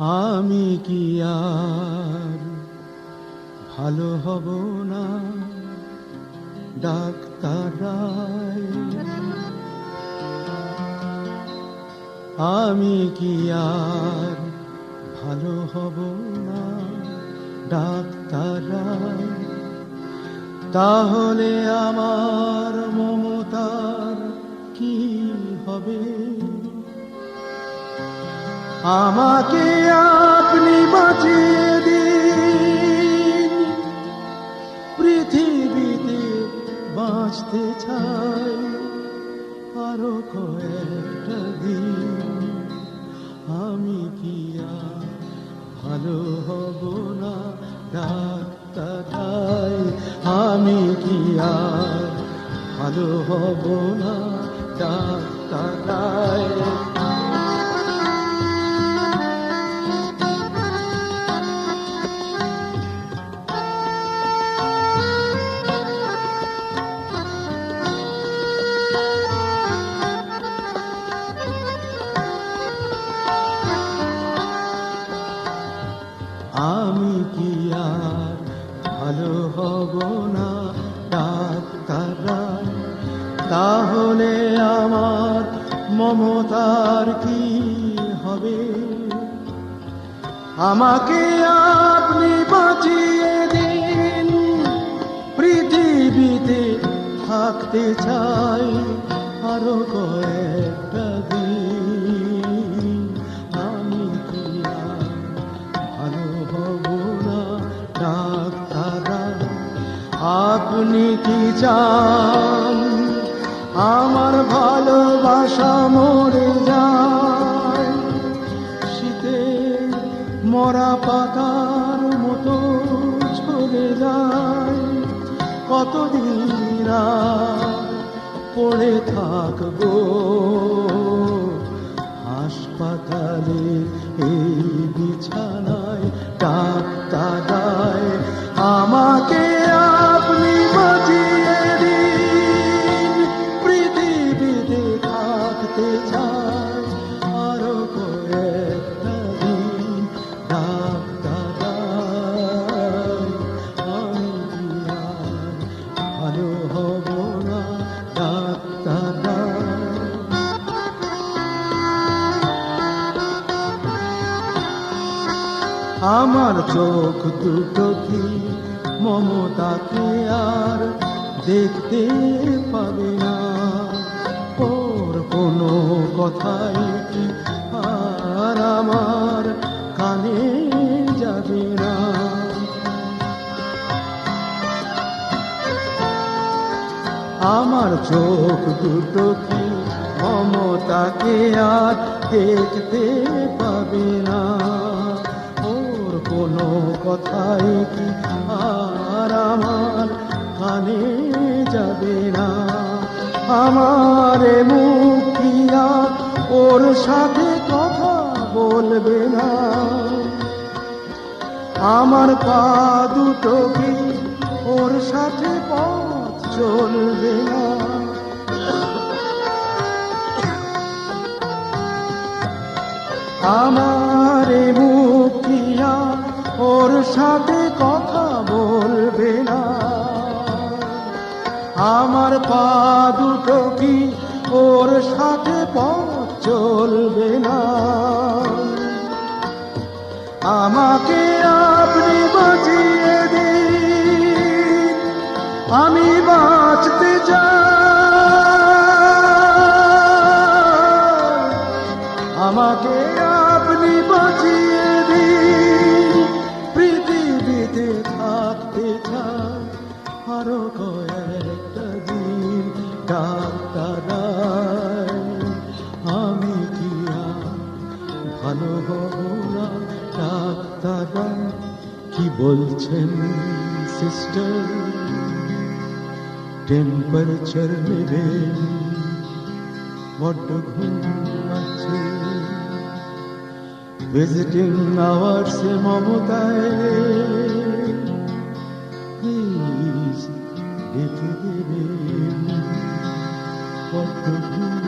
আমি কি আর ভালো হব না ডাক্তার? আমি কি আর ভালো হব না ডাক্তার? তাহলে আমার মমতার কি হবে? আমাকে আপনি বাঁচিয়ে দিন, পৃথিবীতে বাঁচতে চাই আরো কয়েকটা দিন। আমি কি আর ভালো হব না ডাক্তার? আমি কি আর ভালো হব না ডাক্তার? আমি কি আর ভালো হব না ডাক্তার? তাহলে আমার মমতার কি হবে? আমাকে আপনি বাঁচিয়ে দিন, পৃথিবীতে থাকতে চাই আরো কয়েকটা দিন। আমি কি আর ভালো হব না ডাক্তার? আপনি কি চান আমার ভালোবাসা মরে যায়, শীতে মরা পাতার মতো চলে যায়? কতদিন আর পড়ে থাকবো হাসপাতালে এই বিছানায় ডাক্তার? আমাকে আপনি বাঁচিয়ে দিন, পৃথিবীতে থাকতে চাই আরো কয়েকটা দিন ডাক্তার। আমি কি আর ভালো হব না ডাক্তার? আমার চোখ দুটো কি মমতাকে আর দেখতে পাবে না? ওর কোনো কথাই কি আর আমার কানে যাবে না? আমার চোখ দুটো কি মমতাকে আর দেখতে পাবে না? ওর কোনো কথাই কি আর আমার কানে যাবে না? আমার মুখ কি আর ওর সাথে কথা বলবে না? আমার পা দুটো কি ওর সাথে পথ চলবে না? আমার মুখ কি আর ওর সাথে কথা বলবে না? আমার পা দুটো কি ওর সাথে পথ চলবে না? আমাকে আপনি বাঁচিয়ে দিন, আমি বাঁচতে চাই। আমাকে আপনি বাঁচিয়ে দিন, পৃথিবীতে থাকতে চাই আরো কয়েকটা দিন ডাক্তার। আমি কি আর ভালো হব না ডাক্তার? কি বলছেন সিস্টার? টেম্পারেচার নেবেন? বড্ড ঘুম আছে, ভিজিটিং আওয়ার্সে মমতায় প্লিজ ডেকে দেবেন। বড্ড ঘুম